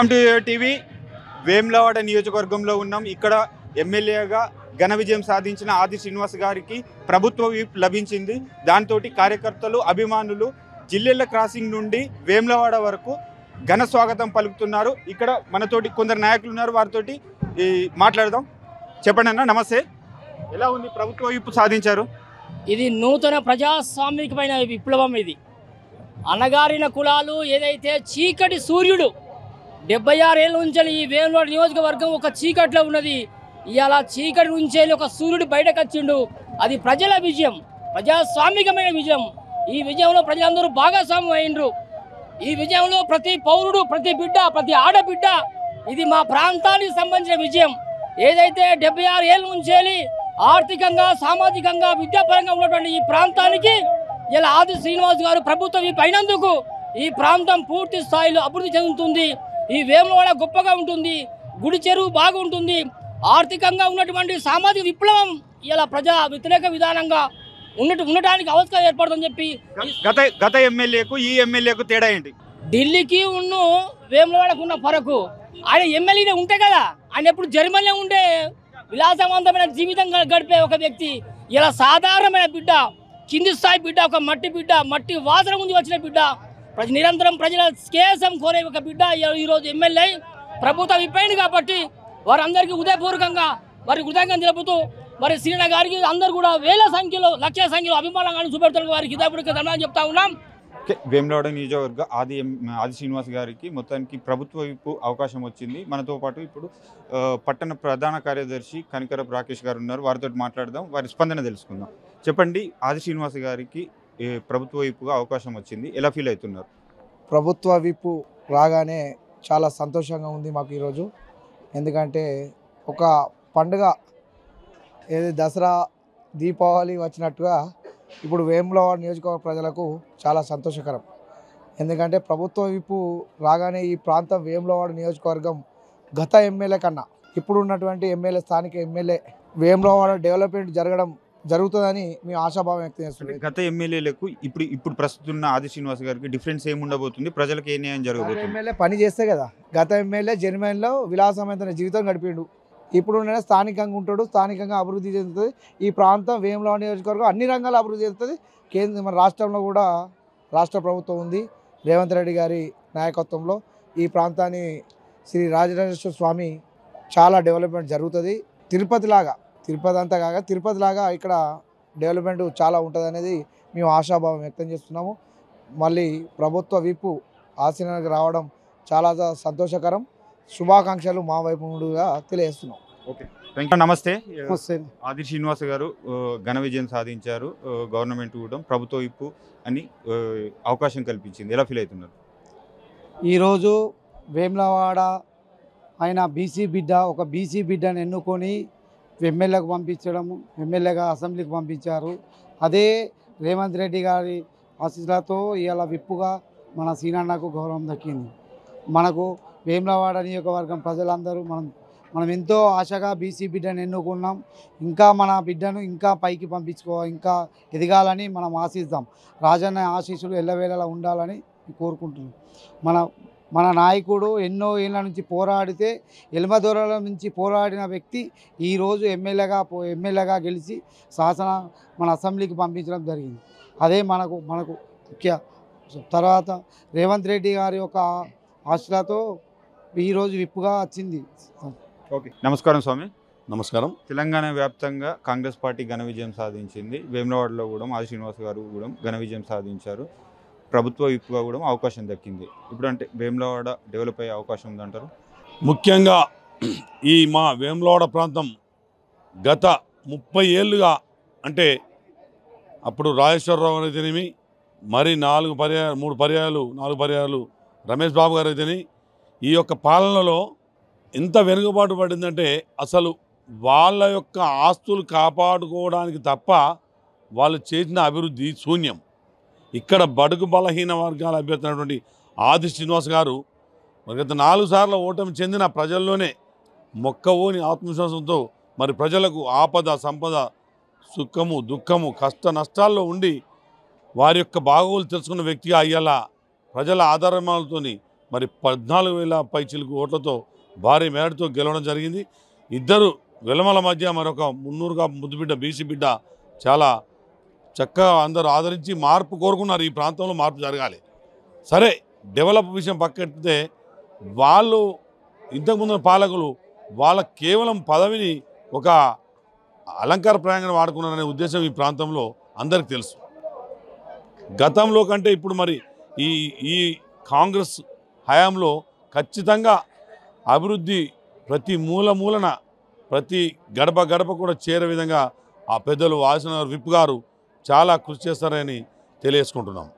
Welcome to TV. Vemulawada నియోజకవర్గంలో ఉన్నాం. ఇక్కడ ఎమ్మెల్యేగా ఘన విజయం సాధించిన ఆది శ్రీనివాస్ గారికి ప్రభుత్వ విప్ లభించింది. దాంతో కార్యకర్తలు, అభిమానులు జిల్లెళ్ల క్రాసింగ్ నుండి వేములవాడ వరకు ఘన స్వాగతం పలుకుతున్నారు. ఇక్కడ మనతోటి కొందరు నాయకులు ఉన్నారు, వారితోటి మాట్లాడదాం. చెప్పండి అన్న, నమస్తే. ఎలా ఉంది ప్రభుత్వ విప్ సాధించారు? ఇది నూతన ప్రజాస్వామికమైన విప్లవం. ఇది అణగారిన కులాలు ఏదైతే చీకటి సూర్యుడు 76 ఏళ్ళ నుంచి ఈ వేములవాడ నియోజకవర్గం ఒక చీకట్లో ఉన్నది. ఇవాళ చీకటి నుంచి ఒక సూర్యుడు బయటకు వచ్చిండు. అది ప్రజల విజయం, ప్రజాస్వామికమైన విజయం. ఈ విజయంలో ప్రజలందరూ భాగస్వామ్యం అయినరు. ఈ విజయంలో ప్రతి పౌరుడు, ప్రతి బిడ్డ, ప్రతి ఆడబిడ్డ ఇది మా ప్రాంతానికి సంబంధించిన విజయం. ఏదైతే 76 ఏళ్ళ నుంచి ఆర్థికంగా, సామాజికంగా, విద్యాపరంగా ఉన్నటువంటి ఈ ప్రాంతానికి ఇలా ఆది శ్రీనివాస్ గారు ప్రభుత్వం పైనందుకు ఈ ప్రాంతం పూర్తి స్థాయిలో అభివృద్ధి చెందుతుంది. ఈ వేములవాడ గొప్పగా ఉంటుంది, గుడి చెరువు బాగుంటుంది. ఆర్థికంగా ఉన్నటువంటి సామాజిక విప్లవం ఇలా ప్రజా వ్యతిరేక విధానంగా ఉండటానికి అవకాశం ఏర్పడుతుందని చెప్పి గత ఎమ్మెల్యేకు ఈ ఎమ్మెల్యేకు తేడా ఏంటి? ఢిల్లీకి ఉన్న వేములవాడకు ఉన్న ఫరకు, ఆయన ఎమ్మెల్యేనే ఉంటే కదా, ఆయన ఎప్పుడు జర్మనీలో ఉండే విలాసవంతమైన జీవితం గడిపే ఒక వ్యక్తి ఇలా సాధారణమైన బిడ్డ, కింది స్థాయి బిడ్డ, ఒక మట్టి బిడ్డ, మట్టి వాసన ముందు వచ్చిన బిడ్డ, నిరంతరం ప్రజల కేసం కోరే ఒక బిడ్డ ఈరోజు ఎమ్మెల్యే ప్రభుత్వం ఇప్పయింది. కాబట్టి వారందరికీ ఉదయపూర్వకంగా వారి కృతజ్ఞతలు తెలుపుతూ మరి శ్రీన గారికి అందరూ కూడా వేల సంఖ్యలో, లక్షల సంఖ్యలో అభిమానంగా చూపెడుతున్న వారికి హృదయపూర్వక ధన్యవాదాలు చెప్తా ఉన్నాం. వేములవాడ నియోజకవర్గ ఆది శ్రీనివాస్ గారికి మొత్తానికి ప్రభుత్వ వైపు అవకాశం వచ్చింది. మనతో పాటు ఇప్పుడు పట్టణ ప్రధాన కార్యదర్శి కనికరపు రాకేష్ గారు ఉన్నారు, వారితో మాట్లాడదాం, వారి స్పందన తెలుసుకుందాం. చెప్పండి, ఆది శ్రీనివాస్ గారికి ప్రభుత్వ వైపుగా అవకాశం వచ్చింది, ఎలా ఫీల్ అవుతున్నారు? ప్రభుత్వ వైపు రాగానే చాలా సంతోషంగా ఉంది మాకు ఈరోజు. ఎందుకంటే ఒక పండుగ ఏది దసరా, దీపావళి వచ్చినట్టుగా ఇప్పుడు వేములవాడ నియోజకవర్గ ప్రజలకు చాలా సంతోషకరం. ఎందుకంటే ప్రభుత్వ వైపు రాగానే ఈ ప్రాంతం వేములవాడ నియోజకవర్గం గత ఎమ్మెల్యే కన్నా ఇప్పుడు ఉన్నటువంటి ఎమ్మెల్యే, స్థానిక ఎమ్మెల్యే వేములవాడ డెవలప్మెంట్ జరుగుతుందని మేము ఆశాభావం వ్యక్తం చేస్తున్నాం. గత ఎమ్మెల్యేలకు ఇప్పుడు ప్రస్తుతం ఉన్న ఆది శ్రీనివాస్ గారికి డిఫరెన్స్ ఏముండబోతుంది? ప్రజలకు ఏ న్యాయం జరగబోతుంది? ఎమ్మెల్యే పని చేస్తే కదా. గత ఎమ్మెల్యే జర్మనీలో విలాసవంతమైన జీవితం గడిపిండు. ఇప్పుడు స్థానికంగా ఉంటాడు, స్థానికంగా అభివృద్ధి చెందుతుంది. ఈ ప్రాంతం వేములవాడ నియోజకవర్గం అన్ని రంగాల అభివృద్ధి చెందుతుంది. మన రాష్ట్రంలో కూడా రాష్ట్ర ప్రభుత్వం ఉంది. రేవంత్ రెడ్డి గారి నాయకత్వంలో ఈ ప్రాంతాన్ని శ్రీ రాజరాజేశ్వర స్వామి చాలా డెవలప్మెంట్ జరుగుతుంది. తిరుపతి అంతా కాక తిరుపతిలాగా ఇక్కడ డెవలప్మెంట్ చాలా ఉంటుంది అనేది మేము ఆశాభావం వ్యక్తం చేస్తున్నాము. మళ్ళీ ప్రభుత్వ విప్పు ఆశీర్వాదానికి రావడం చాలా సంతోషకరం. శుభాకాంక్షలు మా వైపు నుండిగా తెలియజేస్తున్నాం. ఓకే, నమస్తే. ఆది శ్రీనివాస్ గారు ఘన విజయం సాధించారు. గవర్నమెంట్ కూడా ప్రభుత్వ విప్పు అని అవకాశం కల్పించింది, ఎలా ఫీల్ అవుతున్నారు? ఈరోజు వేములవాడ ఆయన బీసీ బిడ్డ, ఒక బీసీ బిడ్డను ఎన్నుకొని ఎమ్మెల్యేకు పంపించడము, ఎమ్మెల్యేగా అసెంబ్లీకి పంపించారు. అదే రేవంత్ రెడ్డి గారి ఆశీస్సులతో ఇవాళ విప్పుగా మన సీనన్నకు గౌరవం దక్కింది. మనకు వేములవాడ నియోజకవర్గం ప్రజలందరూ మనం ఎంతో ఆశగా బీసీ బిడ్డను ఎన్నుకున్నాం. ఇంకా మన బిడ్డను ఇంకా పైకి ఇంకా ఎదగాలని మనం ఆశిస్తాం. రాజన్న ఆశీస్సులు ఎల్లవేళలా ఉండాలని కోరుకుంటున్నాం. మన నాయకుడు ఎన్నో ఏళ్ళ నుంచి పోరాడితే, ఎల్మదొరల నుంచి పోరాడిన వ్యక్తి ఈరోజు ఎమ్మెల్యేగా గెలిచి మన అసెంబ్లీకి పంపించడం జరిగింది. అదే మనకు ముఖ్య. తర్వాత రేవంత్ రెడ్డి గారి యొక్క ఆశలతో ఈరోజు విప్పుగా వచ్చింది. ఓకే, నమస్కారం స్వామి. నమస్కారం. తెలంగాణ వ్యాప్తంగా కాంగ్రెస్ పార్టీ ఘన విజయం సాధించింది. వేములవాడలో కూడా ఆది శ్రీనివాస్ గారు కూడా ఘన విజయం సాధించారు. ప్రభుత్వ విప్పుగా కూడా అవకాశం దక్కింది. ఇప్పుడు అంటే వేములవాడ డెవలప్ అయ్యే అవకాశం ఉందంటారు? ముఖ్యంగా ఈ మా వేములవాడ ప్రాంతం గత 30 ఏళ్ళుగా, అంటే అప్పుడు రాజేశ్వరరావు గారు అయితేనేమి, మరి 4 పర్యాయాలు రమేష్ బాబు గారు అయితేనే, ఈ యొక్క పాలనలో ఎంత వెనుకబాటు పడిందంటే అసలు వాళ్ళ యొక్క ఆస్తులు కాపాడుకోవడానికి తప్ప వాళ్ళు చేసిన అభివృద్ధి శూన్యం. ఇక్కడ బడుగు బలహీన వర్గాల అభ్యర్థినటువంటి ఆది శ్రీనివాస్ గారు గత 4 సార్లు ఓటమి చెందిన ప్రజల్లోనే మొక్కవోని ఆత్మవిశ్వాసంతో మరి ప్రజలకు ఆపద, సంపద, సుఖము, దుఃఖము, కష్ట నష్టాల్లో ఉండి వారి యొక్క బాగోగులు తెలుసుకున్న వ్యక్తిగా అయ్యేలా ప్రజల ఆధారమాలతోని మరి 14,000 పైచిలకు ఓట్లతో భారీ మేరతో గెలవడం జరిగింది. ఇద్దరు వెలమల మధ్య మరొక మున్నూరుగా ముద్దుబిడ్డ బీసీ బిడ్డ చాలా చక్కగా అందరూ ఆదరించి మార్పు కోరుకున్నారు. ఈ ప్రాంతంలో మార్పు జరగాలి. సరే, డెవలప్ విషయం పక్కెడితే వాళ్ళు ఇంతకుముందు పాలకులు వాళ్ళ కేవలం పదవిని ఒక అలంకారప్రాయంగా వాడుకున్నారనే ఉద్దేశం ఈ ప్రాంతంలో అందరికి తెలుసు. గతంలో కంటే ఇప్పుడు మరి ఈ కాంగ్రెస్ హయాంలో ఖచ్చితంగా అభివృద్ధి ప్రతి మూలన ప్రతి గడప గడప కూడా చేరే విధంగా ఆ పెద్దలు వాసన విప్ గారు చాలా కృషి చేస్తారని తెలియజేసుకుంటున్నాం.